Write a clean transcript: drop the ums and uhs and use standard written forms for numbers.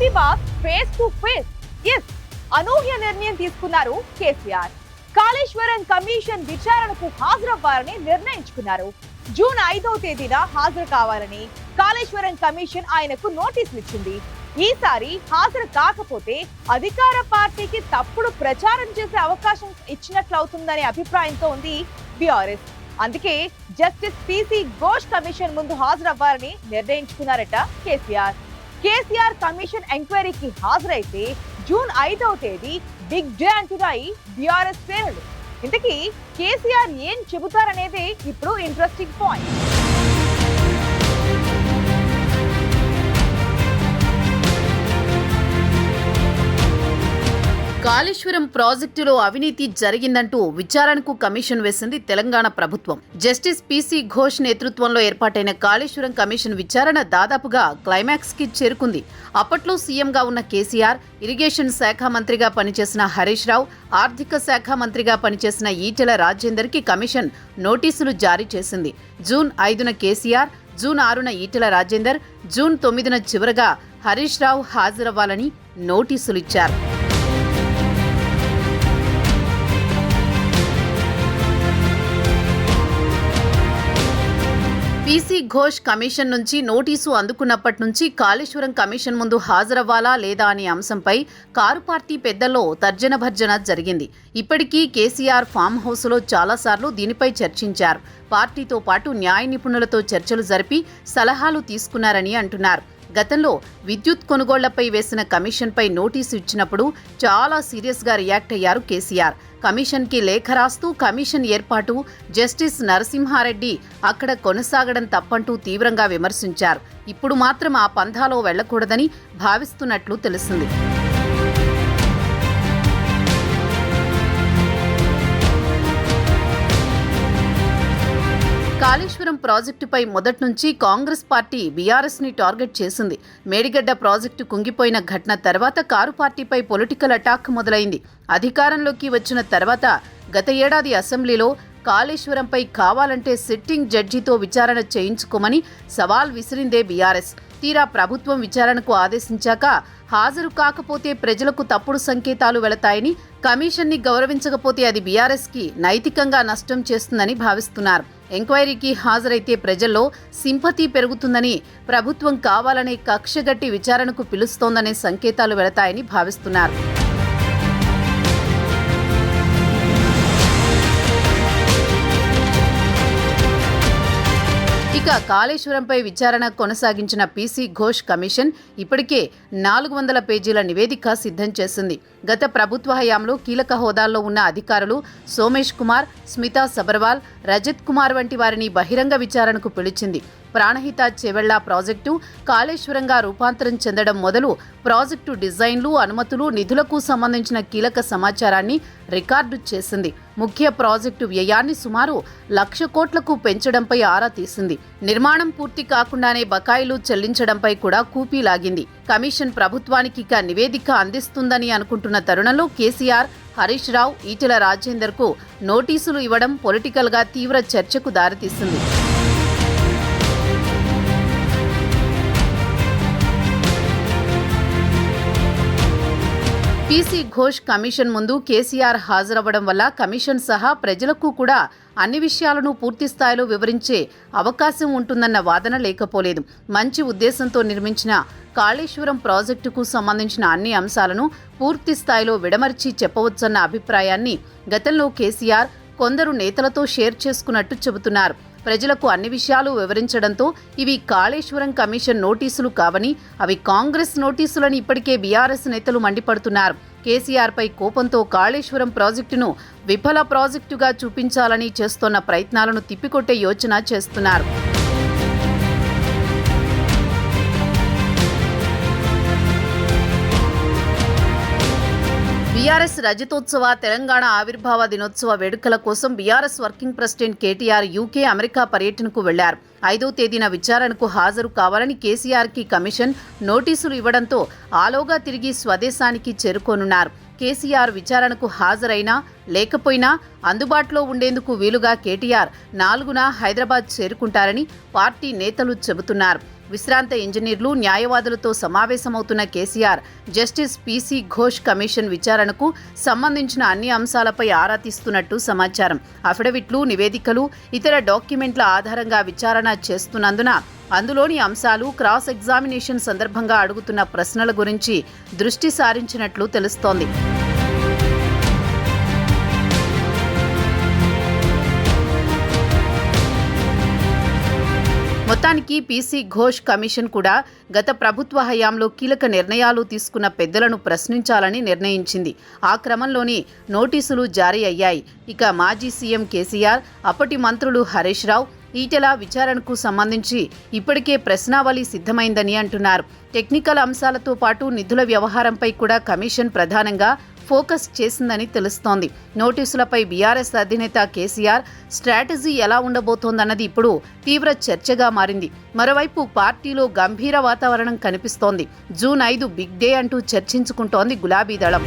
Vivad face to face. Yes, అనూహ్య నిర్ణయం తీసుకున్నారు కేసీఆర్. కాళేశ్వరం కమిషన్ విచారణకు హాజరవ్వాలని నిర్ణయించుకున్నారు. జూన్ 5వ తేదీన హాజరు కావాలని కాళేశ్వరం కమిషన్ ఆయనకు నోటీసులు ఇచ్చింది. ఈసారి హాజరు కాకపోతే అధికార పార్టీకి తప్పుడు ప్రచారం చేసే అవకాశం ఇచ్చినట్లవుతుందనే అభిప్రాయంతో ఉంది బీఆర్ఎస్. అందుకే జస్టిస్ పిసి ఘోష్ కమిషన్ ముందు హాజరవ్వాలని నిర్ణయించుకున్నారట కేసీఆర్. కేసీఆర్ కమిషన్ ఎంక్వైరీకి హాజరైతే జూన్ 5వ తేదీ బిగ్ డే అంటున్నాయి బీఆర్ఎస్ శ్రేణులు. ఇంతకీ కేసీఆర్ ఏం చెబుతారనేదే ఇప్పుడు ఇంట్రెస్టింగ్ పాయింట్. కాళేశ్వరం ప్రాజెక్టులో అవినీతి జరిగిందంటూ విచారణకు కమిషన్ వేసింది తెలంగాణ ప్రభుత్వం. జస్టిస్ పిసి ఘోష్ నేతృత్వంలో ఏర్పాటైన కాళేశ్వరం కమిషన్ విచారణ దాదాపుగా క్లైమాక్స్ కి చేరుకుంది. అప్పట్లో సీఎంగా ఉన్న కేసీఆర్, ఇరిగేషన్ శాఖ మంత్రిగా పనిచేసిన హరీష్ రావు, ఆర్థిక శాఖ మంత్రిగా పనిచేసిన ఈటెల రాజేందర్ కి కమిషన్ నోటీసులు జారీ చేసింది. జూన్ 5న కేసీఆర్, జూన్ 6న ఈటెల రాజేందర్, జూన్ 9న చివరగా హరీష్ రావు హాజరవ్వాలని నోటీసులిచ్చారు. పిసి ఘోష్ కమిషన్ నుంచి నోటీసు అందుకున్నప్పటి నుంచి కాళేశ్వరం కమిషన్ ముందు హాజరవ్వాలా లేదా అనే అంశంపై కారు పార్టీ పెద్దల్లో తర్జన భర్జన జరిగింది. ఇప్పటికీ కేసీఆర్ ఫామ్ హౌస్లో చాలాసార్లు దీనిపై చర్చించారు. పార్టీతో పాటు న్యాయ నిపుణులతో చర్చలు జరిపి సలహాలు తీసుకున్నారని అంటున్నారు. గతంలో విద్యుత్ కొనుగోళ్లపై వేసిన కమిషన్పై నోటీసు ఇచ్చినప్పుడు చాలా సీరియస్గా రియాక్ట్ అయ్యారు కేసీఆర్. కమిషన్కి లేఖ రాస్తూ కమిషన్ ఏర్పాటు జస్టిస్ నరసింహారెడ్డి అక్కడ కొనసాగడం తప్పంటూ తీవ్రంగా విమర్శించారు. ఇప్పుడు మాత్రం ఆ పంథాలో వెళ్లకూడదని భావిస్తున్నట్లు తెలిసింది. కాళేశ్వరం ప్రాజెక్టుపై మొదటి నుంచి కాంగ్రెస్ పార్టీ బీఆర్ఎస్ ని టార్గెట్ చేసింది. మేడిగడ్డ ప్రాజెక్టు కుంగిపోయిన ఘటన తర్వాత కారు పార్టీపై పొలిటికల్ అటాక్ మొదలైంది. అధికారంలోకి వచ్చిన తర్వాత గత ఏడాది అసెంబ్లీలో కాళేశ్వరంపై కావాలంటే సిట్టింగ్ జడ్జితో విచారణ చేయించుకోమని సవాల్ విసిరిందే బీఆర్ఎస్. తీరా ప్రభుత్వం విచారణకు ఆదేశించాక హాజరు కాకపోతే ప్రజలకు తప్పుడు సంకేతాలు వెళతాయని, కమిషన్ని గౌరవించకపోతే అది బీఆర్ఎస్కి నైతికంగా నష్టం చేస్తుందని భావిస్తున్నారు. ఎంక్వైరీకి హాజరైతే ప్రజల్లో సింపతి పెరుగుతుందని, ప్రభుత్వం కావాలనే కక్షగట్టి విచారణకు పిలుస్తోందనే సంకేతాలు వెళతాయని భావిస్తున్నారు. ఇక కాళేశ్వరంపై విచారణ కొనసాగించిన పిసి ఘోష్ కమిషన్ ఇప్పటికే 400 పేజీల నివేదిక సిద్ధం చేసింది. గత ప్రభుత్వ హయాంలో కీలక హోదాల్లో ఉన్న అధికారులు సోమేష్ కుమార్, స్మితా సబర్వాల్, రజత్ కుమార్ వంటి వారిని బహిరంగ విచారణకు పిలిచింది. ప్రాణహిత చెవెళ్ల ప్రాజెక్టు కాళేశ్వరంగా రూపాంతరం చెందడం మొదలు ప్రాజెక్టు డిజైన్లు, అనుమతులు, నిధులకు సంబంధించిన కీలక సమాచారాన్ని రికార్డు చేసింది. ముఖ్య ప్రాజెక్టు వ్యయాన్ని సుమారు 1,00,000 కోట్లకు పెంచడంపై ఆరా తీసింది. నిర్మాణం పూర్తి కాకుండానే బకాయిలు చెల్లించడంపై కూడా కూపీ లాగింది. కమిషన్ ప్రభుత్వానికి ఇక నివేదిక అందిస్తుందని అనుకుంటున్న తరుణంలో కేసీఆర్, హరీష్ రావు, ఈటెల రాజేందర్కు నోటీసులు ఇవ్వడం పొలిటికల్గా తీవ్ర చర్చకు దారితీసింది. పిసి ఘోష్ కమిషన్ ముందు కేసీఆర్ హాజరవ్వడం వల్ల కమిషన్ సహా ప్రజలకు కూడా అన్ని విషయాలను పూర్తి స్థాయిలో వివరించే అవకాశం ఉంటుందన్న వాదన లేకపోలేదు. మంచి ఉద్దేశంతో నిర్మించిన కాళేశ్వరం ప్రాజెక్టుకు సంబంధించిన అన్ని అంశాలను పూర్తి స్థాయిలో విడమర్చి చెప్పవచ్చన్న అభిప్రాయాన్ని గతంలో కేసీఆర్ కొందరు నేతలతో షేర్ చేసుకున్నట్టు చెబుతున్నారు. ప్రజలకు అన్ని విషయాలు వివరించడంతో ఇవి కాళేశ్వరం కమిషన్ నోటీసులు కావని, అవి కాంగ్రెస్ నోటీసులని ఇప్పటికే బీఆర్ఎస్ నేతలు మండిపడుతున్నారు. కేసీఆర్పై కోపంతో కాళేశ్వరం ప్రాజెక్టును విఫల ప్రాజెక్టుగా చూపించాలని చేస్తోన్న ప్రయత్నాలను తిప్పికొట్టే యోచన చేస్తున్నారు. బీఆర్ఎస్ రజతోత్సవ, తెలంగాణ ఆవిర్భావ దినోత్సవ వేడుకల కోసం BRS working president KTR UK, America పర్యటనకు వెళ్లారు. 5వ తేదీన విచారణకు హాజరు కావాలని కేసీఆర్కి కమిషన్ నోటీసులు ఇవ్వడంతో ఆలోగా తిరిగి స్వదేశానికి చేరుకోనున్నారు. కేసీఆర్ విచారణకు హాజరైనా లేకపోయినా అందుబాటులో ఉండేందుకు వీలుగా కేటీఆర్ 4న హైదరాబాద్ చేరుకుంటారని పార్టీ నేతలు చెబుతున్నారు. విశ్రాంత ఇంజనీర్లు, న్యాయవాదులతో సమావేశమవుతున్న కేసీఆర్ జస్టిస్ పీసీ ఘోష్ కమిషన్ విచారణకు సంబంధించిన అన్ని అంశాలపై ఆరా తీస్తున్నట్టు సమాచారం. అఫిడవిట్లు, నివేదికలు, ఇతర డాక్యుమెంట్ల ఆధారంగా విచారణ చేస్తున్నందున అందులోని అంశాలు, క్రాస్ ఎగ్జామినేషన్ సందర్భంగా అడుగుతున్న ప్రశ్నల గురించి దృష్టి సారించినట్లు తెలుస్తోంది. మొత్తానికి పీసీ ఘోష్ కమిషన్ కూడా గత ప్రభుత్వ హయాంలో కీలక నిర్ణయాలు తీసుకున్న పెద్దలను ప్రశ్నించాలని నిర్ణయించింది. ఆ క్రమంలోనే నోటీసులు జారీ అయ్యాయి. ఇక మాజీ సీఎం కేసీఆర్, అప్పటి మంత్రులు హరీష్ రావు, ఈటెల విచారణకు సంబంధించి ఇప్పటికే ప్రశ్నావళి సిద్ధమైందని అంటున్నారు. టెక్నికల్ అంశాలతో పాటు నిధుల వ్యవహారంపై కూడా కమిషన్ ప్రధానంగా ఫోకస్ చేసిందని తెలుస్తోంది. నోటీసులపై బీఆర్ఎస్ అధినేత కేసీఆర్ స్ట్రాటజీ ఎలా ఉండబోతోందన్నది ఇప్పుడు తీవ్ర చర్చగా మారింది. మరోవైపు పార్టీలో గంభీర వాతావరణం కనిపిస్తోంది. జూన్ 5 బిగ్ డే అంటూ చర్చించుకుంటోంది గులాబీ దళం.